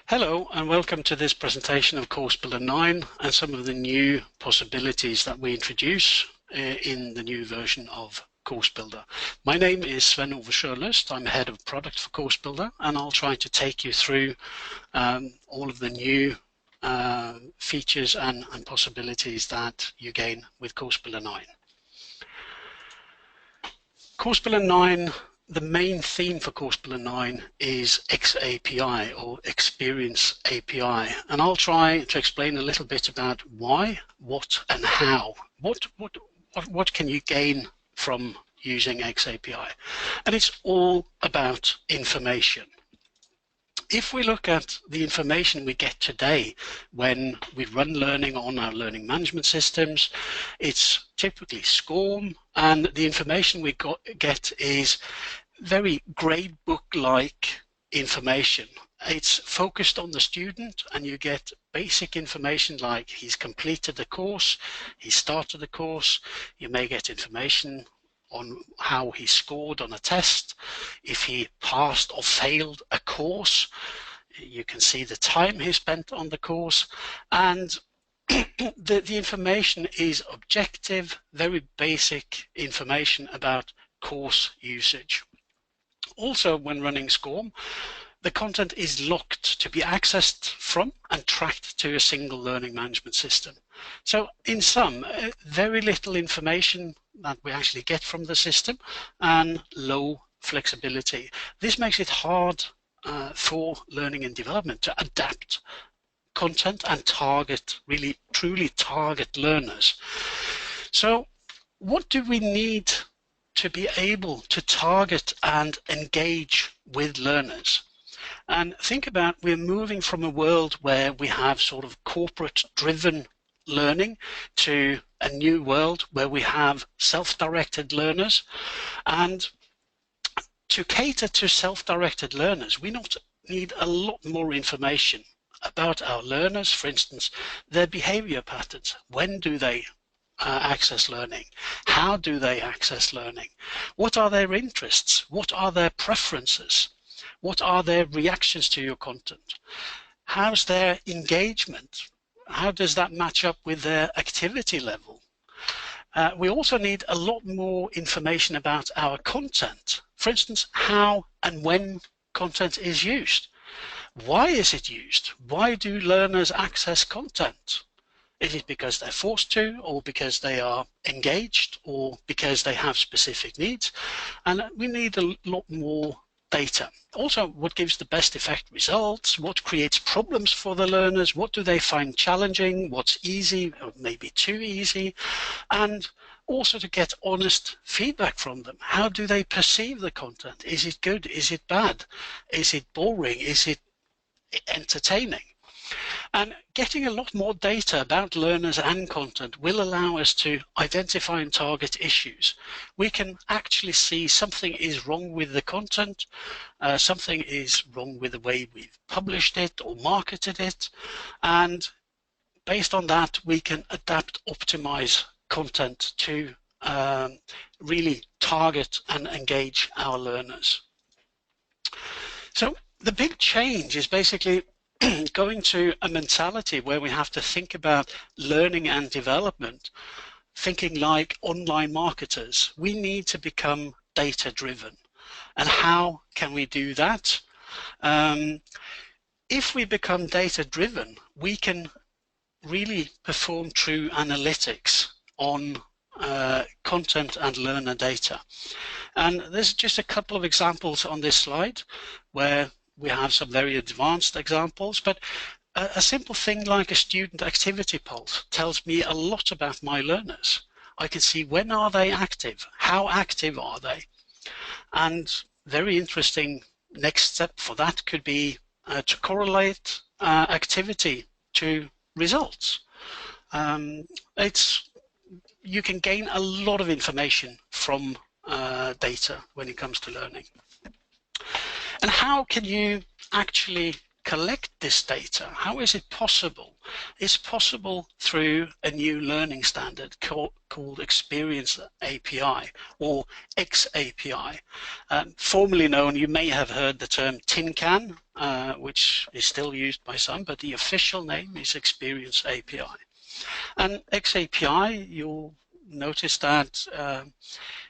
Hello and welcome to this presentation of CourseBuilder 9 and some of the new possibilities that we introduce in the new version of CourseBuilder. My name is Sven-Ove Sjøløst. I'm head of product for CourseBuilder, and I'll try to take you through all of the new features and possibilities that you gain with CourseBuilder 9. CourseBuilder 9, the main theme for CourseBuilder 9 is xAPI, or Experience API, and I'll try to explain a little bit about why, what, and how. What can you gain from using xAPI? And it's all about information. If we look at the information we get today when we run learning on our learning management systems, it's typically SCORM, and the information we get is very gradebook-like information. It's focused on the student, and you get basic information like he's completed the course, he started the course. You may get information on how he scored on a test, if he passed or failed a course. You can see the time he spent on the course, and the information is objective, very basic information about course usage. Also, when running SCORM, the content is locked to be accessed from and tracked to a single learning management system. So in sum, very little information that we actually get from the system and low flexibility. This makes it hard for learning and development to adapt content and target, really truly target learners. So what do we need to be able to target and engage with learners? And think about, we're moving from a world where we have sort of corporate driven learning to a new world where we have self-directed learners. And to cater to self-directed learners, we not need a lot more information about our learners. For instance, their behavior patterns. When do they access learning? How do they access learning? What are their interests? What are their preferences? What are their reactions to your content? How's their engagement? How does that match up with their activity level? We also need a lot more information about our content. For instance, how and when content is used. Why is it used? Why do learners access content? Is it because they're forced to, or because they are engaged, or because they have specific needs? And we need a lot more data. Also, what gives the best effect results? What creates problems for the learners? What do they find challenging? What's easy or maybe too easy? And also to get honest feedback from them. How do they perceive the content? Is it good? Is it bad? Is it boring? Is it entertaining? And getting a lot more data about learners and content will allow us to identify and target issues. We can actually see something is wrong with the content, something is wrong with the way we've published it or marketed it, and based on that we can adapt, optimize content to really target and engage our learners. So the big change is basically going to a mentality where we have to think about learning and development, thinking like online marketers. We need to become data-driven. And how can we do that? If we become data-driven, we can really perform true analytics on content and learner data. And there's just a couple of examples on this slide where we have some very advanced examples, but a simple thing like a student activity pulse tells me a lot about my learners. I can see when are they active, how active are they, and very interesting next step for that could be to correlate activity to results. You can gain a lot of information from data when it comes to learning. And how can you actually collect this data? How is it possible? It's possible through a new learning standard called Experience API, or xAPI. Formerly known, you may have heard the term tin can, which is still used by some, but the official name is Experience API. And xAPI, you'll notice that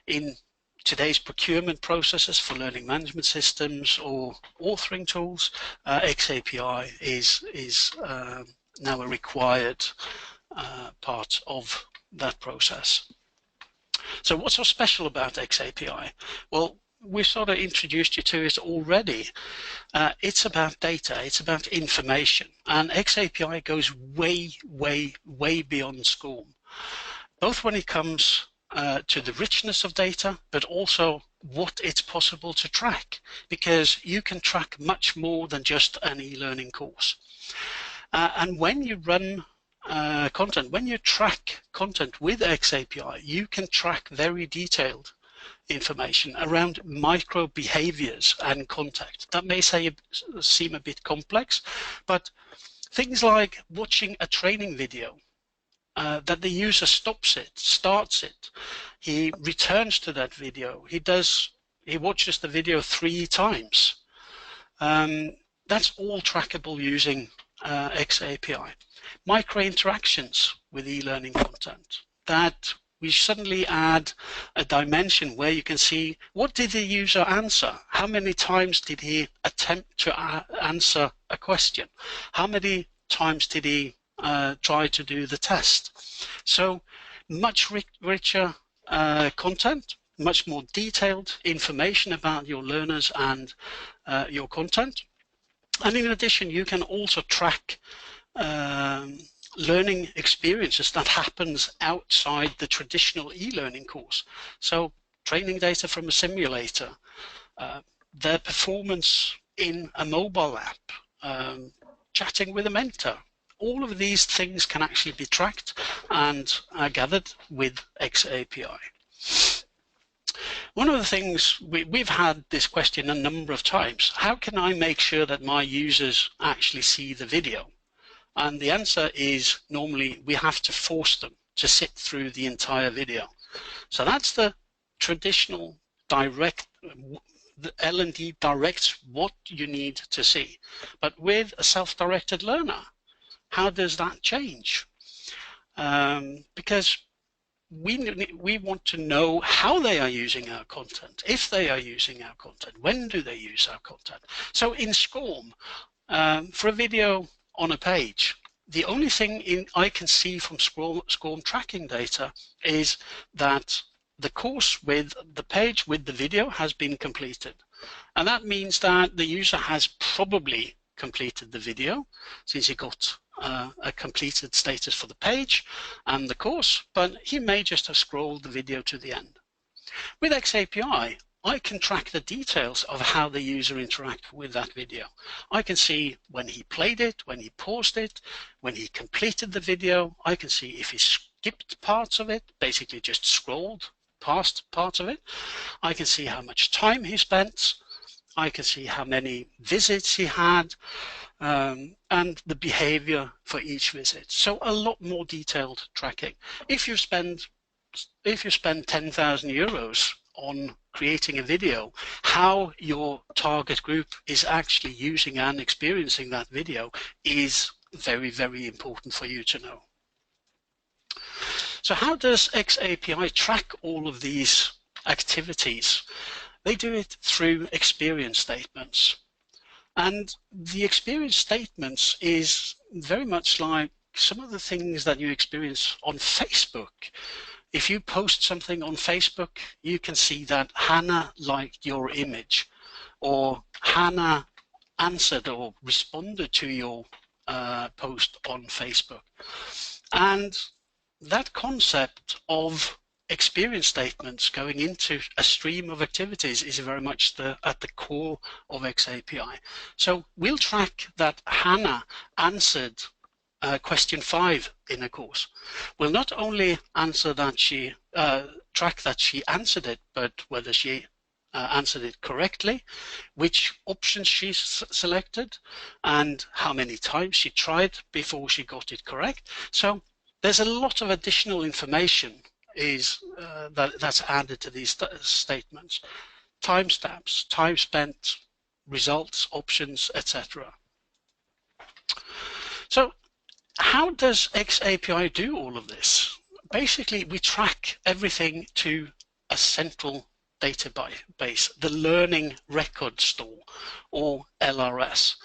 in today's procurement processes for learning management systems or authoring tools, xAPI is now a required part of that process. So what's so special about xAPI? Well, we've sort of introduced you to it already. It's about data, it's about information, and xAPI goes way, way, way beyond SCORM, both when it comes to the richness of data, but also what it's possible to track, because you can track much more than just an e-learning course. And when you run content, when you track content with xAPI, you can track very detailed information around micro behaviors and content. That may seem a bit complex, but things like watching a training video, that the user stops it, starts it, he returns to that video, he watches the video 3 times. That's all trackable using xAPI. Micro interactions with e-learning content, that we suddenly add a dimension where you can see, what did the user answer? How many times did he attempt to answer a question? How many times did he try to do the test? So much richer content, much more detailed information about your learners and your content. And in addition, you can also track learning experiences that happens outside the traditional e-learning course. So training data from a simulator, their performance in a mobile app, chatting with a mentor. All of these things can actually be tracked and gathered with xAPI. One of the things, we've had this question a number of times: how can I make sure that my users actually see the video? And the answer is, normally we have to force them to sit through the entire video. So that's the traditional direct, the L&D directs what you need to see. But with a self-directed learner, how does that change? Because we want to know how they are using our content, if they are using our content, when do they use our content. So in SCORM, for a video on a page, the only thing I can see from SCORM tracking data is that the course with the page with the video has been completed. And that means that the user has probably completed the video, since he got a completed status for the page and the course, but he may just have scrolled the video to the end. With xAPI, I can track the details of how the user interacted with that video. I can see when he played it, when he paused it, when he completed the video. I can see if he skipped parts of it, basically just scrolled past parts of it. I can see how much time he spent. I can see how many visits he had, and the behavior for each visit. So a lot more detailed tracking. If you spend 10,000 euros on creating a video, how your target group is actually using and experiencing that video is very, very important for you to know. So how does xAPI track all of these activities? They do it through experience statements. And the experience statements is very much like some of the things that you experience on Facebook. If you post something on Facebook, you can see that Hannah liked your image, or Hannah answered or responded to your post on Facebook. And that concept of experience statements going into a stream of activities is very much at the core of xAPI. So we'll track that Hannah answered question 5 in a course. We'll not only answer that she track that she answered it, but whether she answered it correctly, which options she selected, and how many times she tried before she got it correct. So there's a lot of additional information that's added to these statements. Timestamps, time spent, results, options, etc. So how does xAPI do all of this? Basically, we track everything to a central database, the Learning Record Store, or LRS.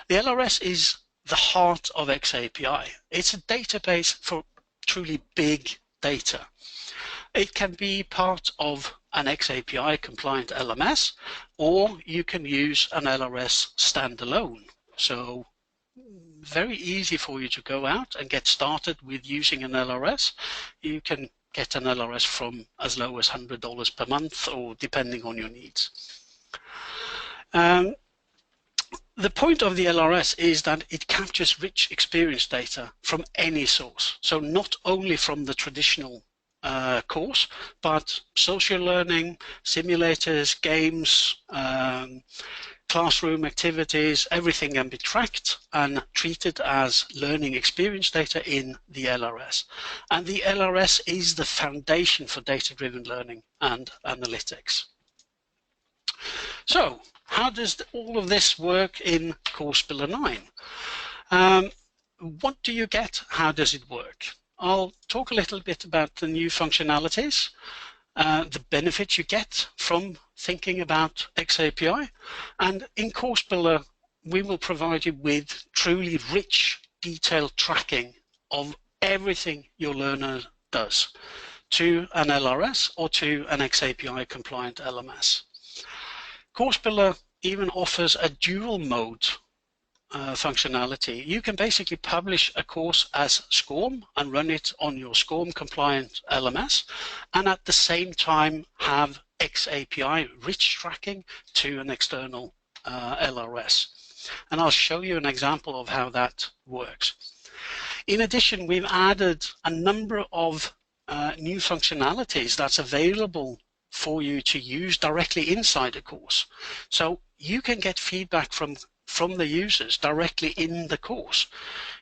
The LRS is the heart of xAPI. It's a database for truly big data. It can be part of an xAPI compliant LMS, or you can use an LRS standalone. So very easy for you to go out and get started with using an LRS. You can get an LRS from as low as $100 per month, or depending on your needs. The point of the LRS is that it captures rich experience data from any source. So not only from the traditional course, but social learning, simulators, games, classroom activities, everything can be tracked and treated as learning experience data in the LRS. And the LRS is the foundation for data-driven learning and analytics. So how does all of this work in CourseBuilder 9? What do you get? How does it work? I'll talk a little bit about the new functionalities, the benefits you get from thinking about xAPI, and in CourseBuilder we will provide you with truly rich, detailed tracking of everything your learner does to an LRS or to an xAPI compliant LMS. CourseBuilder even offers a dual mode functionality. You can basically publish a course as SCORM and run it on your SCORM compliant LMS, and at the same time have xAPI rich tracking to an external LRS. And I'll show you an example of how that works. In addition, we've added a number of new functionalities that's available for you to use directly inside a course. So you can get feedback from the users directly in the course.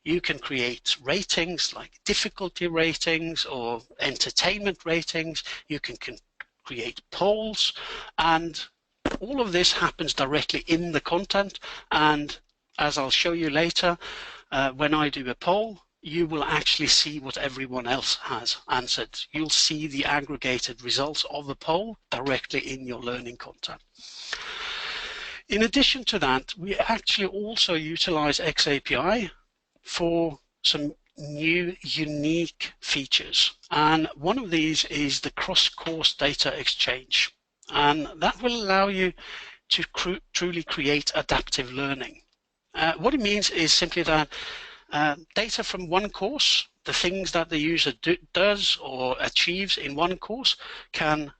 You can create ratings like difficulty ratings or entertainment ratings. You can create polls, and all of this happens directly in the content. And as I'll show you later, when I do a poll, you will actually see what everyone else has answered. You'll see the aggregated results of the poll directly in your learning content. In addition to that, we actually also utilize xAPI for some new unique features. And one of these is the cross-course data exchange. And that will allow you to truly create adaptive learning. What it means is simply that data from one course, the things that the user does or achieves in one course, can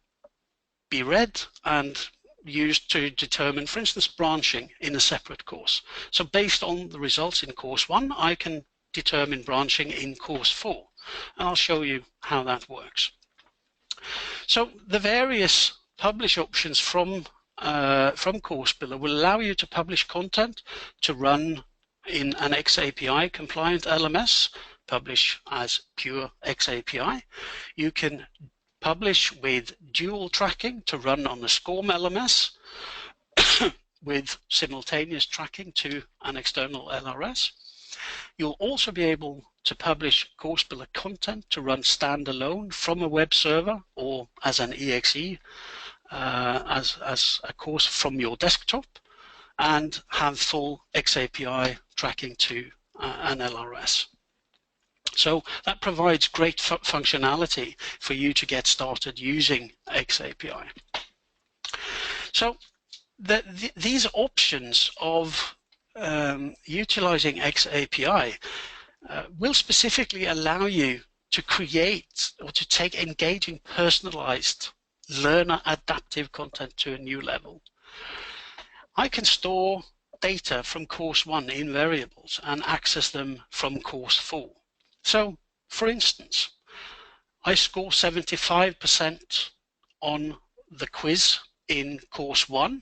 be read and used to determine, for instance, branching in a separate course. So based on the results in course 1, I can determine branching in course 4. And I'll show you how that works. So the various publish options from CourseBuilder will allow you to publish content to run in an xAPI compliant LMS, publish as pure xAPI. You can publish with dual tracking to run on the SCORM LMS with simultaneous tracking to an external LRS. You'll also be able to publish CourseBuilder content to run standalone from a web server or as an EXE, as a course from your desktop, and have full xAPI tracking to an LRS. So that provides great functionality for you to get started using xAPI. So these options of utilizing xAPI will specifically allow you to create or to take engaging, personalized, learner adaptive content to a new level. I can store data from course 1 in variables and access them from course 4. So, for instance, I score 75% on the quiz in course 1,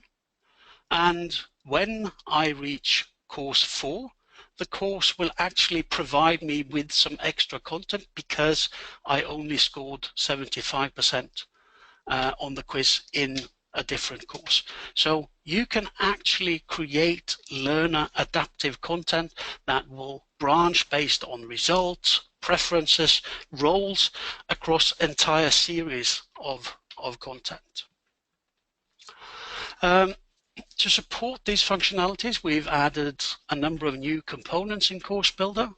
and when I reach course 4, the course will actually provide me with some extra content because I only scored 75% on the quiz in a different course. So you can actually create learner adaptive content that will branch based on results, preferences, roles across entire series of content. To support these functionalities, we've added a number of new components in CourseBuilder.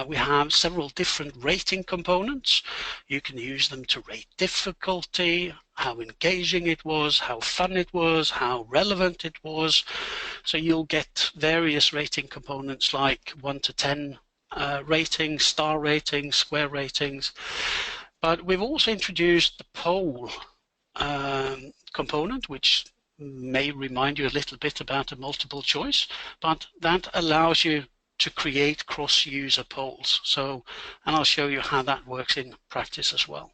We have several different rating components. You can use them to rate difficulty, how engaging it was, how fun it was, how relevant it was. So you'll get various rating components like 1 to 10 ratings, star ratings, square ratings. But we've also introduced the poll component, which may remind you a little bit about a multiple choice, but that allows you to create cross-user polls. So, and I'll show you how that works in practice as well.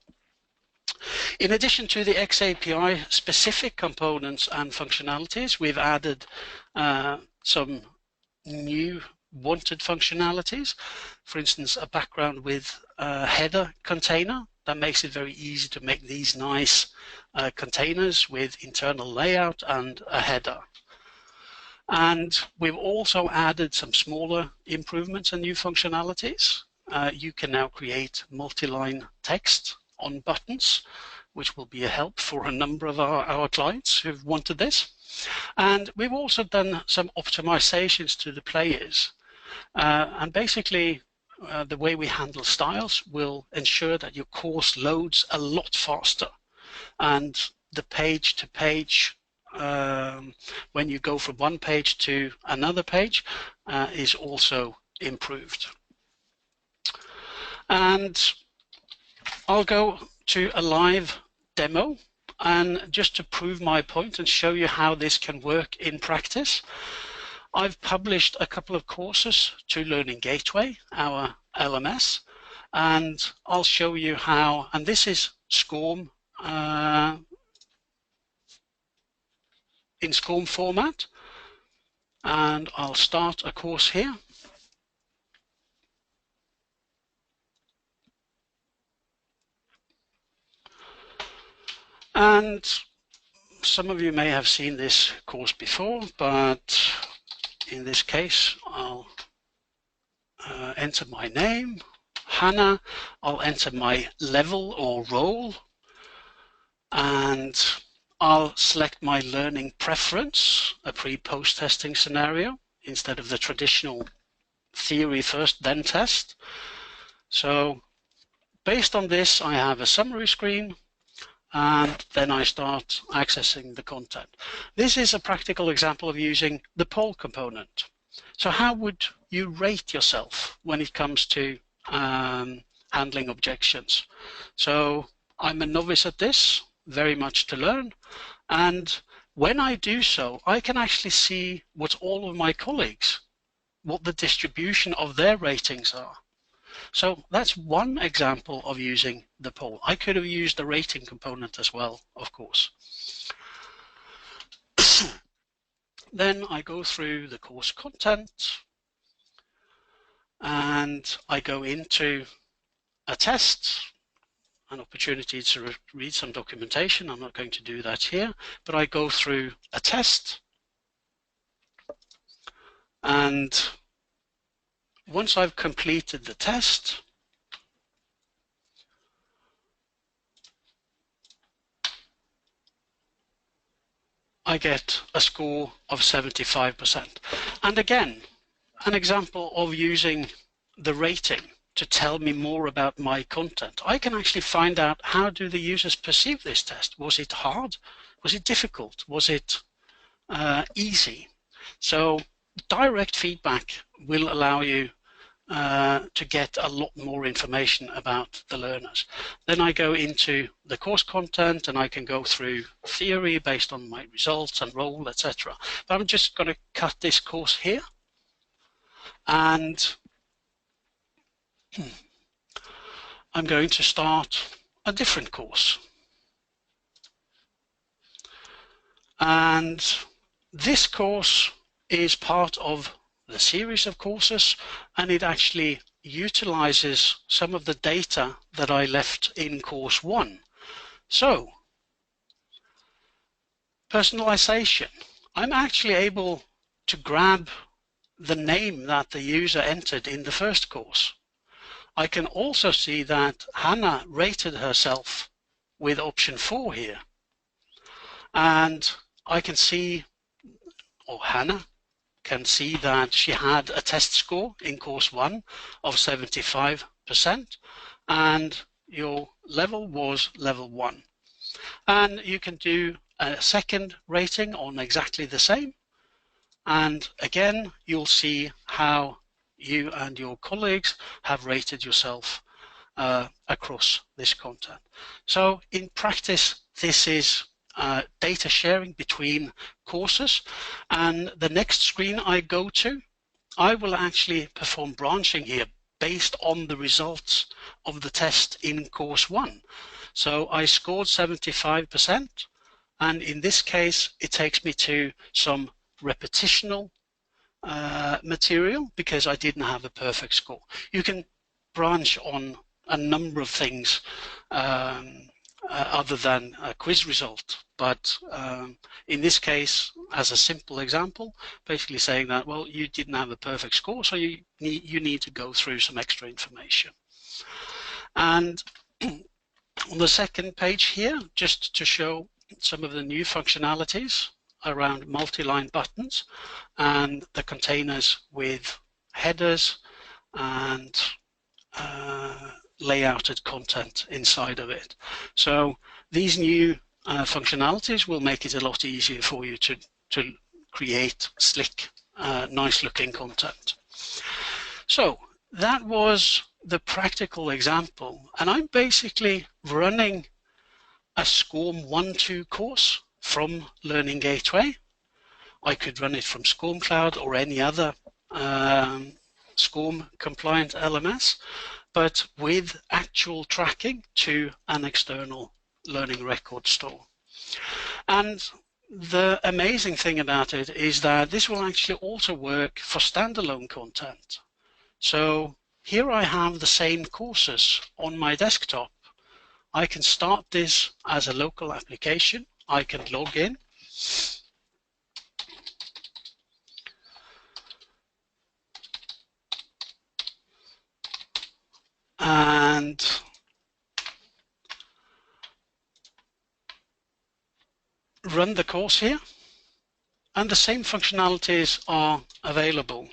In addition to the xAPI specific components and functionalities, we've added some new wanted functionalities. For instance, a background with a header container that makes it very easy to make these nice containers with internal layout and a header. And we've also added some smaller improvements and new functionalities. You can now create multi-line text on buttons, which will be a help for a number of our clients who've wanted this. And we've also done some optimizations to the players. And basically, the way we handle styles will ensure that your course loads a lot faster. And the page-to-page, when you go from one page to another page, is also improved. And I'll go to a live demo, and just to prove my point and show you how this can work in practice, I've published a couple of courses to Learning Gateway, our LMS, and I'll show you how, and this is SCORM in SCORM format, and I'll start a course here. And some of you may have seen this course before, but in this case, I'll enter my name, Hannah, I'll enter my level or role, and I'll select my learning preference, a pre-post testing scenario, instead of the traditional theory first, then test. So based on this, I have a summary screen, and then I start accessing the content. This is a practical example of using the poll component. So how would you rate yourself when it comes to handling objections? So I'm a novice at this, very much to learn, and when I do so, I can actually see what all of my colleagues, what the distribution of their ratings are. So that's one example of using the poll. I could have used the rating component as well, of course. Then I go through the course content, and I go into a test, an opportunity to read some documentation. I'm not going to do that here, but I go through a test, and once I've completed the test, I get a score of 75%. And again, an example of using the rating to tell me more about my content. I can actually find out, how do the users perceive this test? Was it hard? Was it difficult? Was it easy? So direct feedback will allow you to get a lot more information about the learners. Then I go into the course content, and I can go through theory based on my results and role, etc. But I'm just going to cut this course here, and I'm going to start a different course. And this course is part of the series of courses, and it actually utilizes some of the data that I left in course 1. So, personalization. I'm actually able to grab the name that the user entered in the first course. I can also see that Hannah rated herself with option 4 here. And I can see, or Hannah can see, that she had a test score in course 1 of 75%, and your level was level 1. And you can do a second rating on exactly the same, and again you'll see how you and your colleagues have rated yourself across this content. So in practice, this is data sharing between courses, and the next screen I go to, I will actually perform branching here based on the results of the test in course 1. So I scored 75%, and in this case it takes me to some repetitional material because I didn't have a perfect score. You can branch on a number of things other than a quiz result, but in this case, as a simple example, basically saying that, well, you didn't have a perfect score, so you need to go through some extra information. And on the second page here, just to show some of the new functionalities around multi-line buttons and the containers with headers and layouted content inside of it. So these new functionalities will make it a lot easier for you to create slick, nice looking content. So that was the practical example, and I'm basically running a SCORM 1-2 course from Learning Gateway. I could run it from SCORM Cloud or any other SCORM compliant LMS, but with actual tracking to an external learning record store. And the amazing thing about it is that this will actually also work for standalone content. So here I have the same courses on my desktop. I can start this as a local application. I can log in. And run the course here. And the same functionalities are available.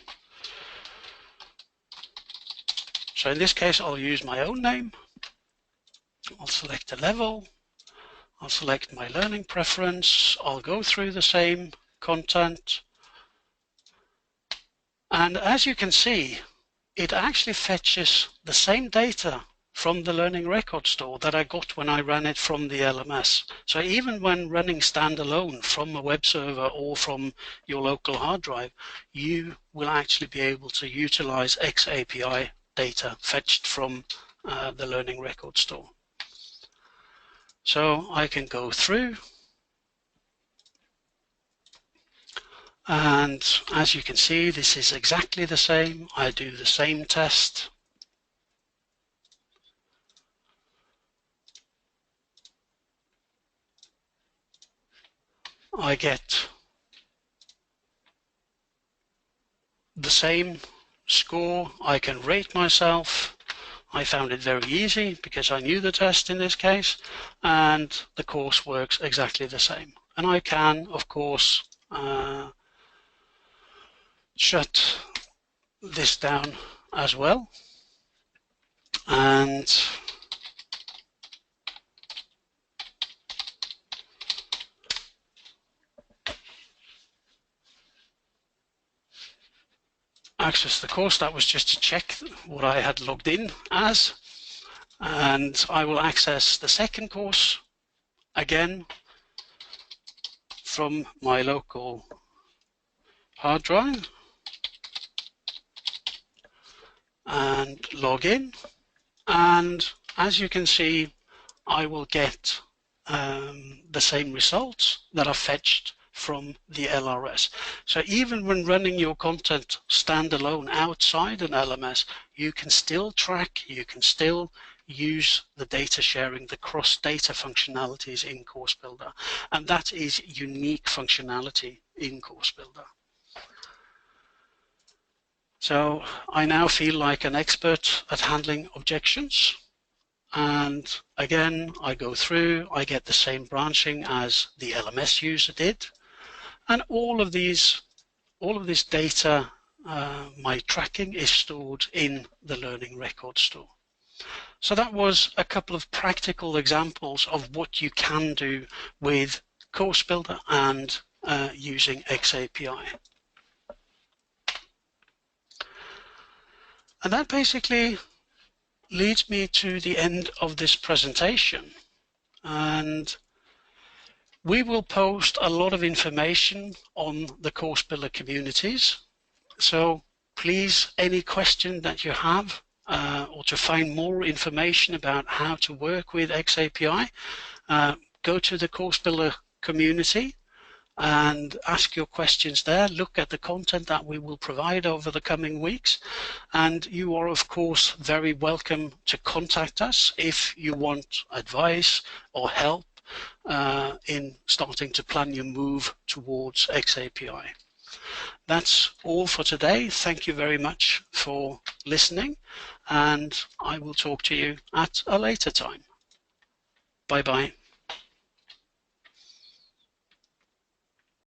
So in this case, I'll use my own name. I'll select a level. I'll select my learning preference. I'll go through the same content. And as you can see, it actually fetches the same data from the learning record store that I got when I ran it from the LMS. So even when running standalone from a web server or from your local hard drive, you will actually be able to utilize xAPI data fetched from the learning record store. So I can go through, and as you can see, this is exactly the same. I do the same test. I get the same score. I can rate myself. I found it very easy because I knew the test in this case, and the course works exactly the same. And I can, of course, shut this down as well. And access the course. That was just to check what I had logged in as. And I will access the second course again from my local hard drive and log in. And as you can see, I will get the same results that are fetched from the LRS. So even when running your content standalone outside an LMS, you can still track, you can still use the data sharing, the cross-data functionalities in CourseBuilder. And that is unique functionality in CourseBuilder. So I now feel like an expert at handling objections. And again, I go through, I get the same branching as the LMS user did. And all of this data, my tracking, is stored in the Learning Record Store. So that was a couple of practical examples of what you can do with CourseBuilder and using xAPI. And that basically leads me to the end of this presentation. And we will post a lot of information on the CourseBuilder communities. So please, any question that you have or to find more information about how to work with xAPI, go to the CourseBuilder community and ask your questions there. Look at the content that we will provide over the coming weeks. And you are, of course, very welcome to contact us if you want advice or help in starting to plan your move towards xAPI. That's all for today. Thank you very much for listening, and I will talk to you at a later time. Bye-bye.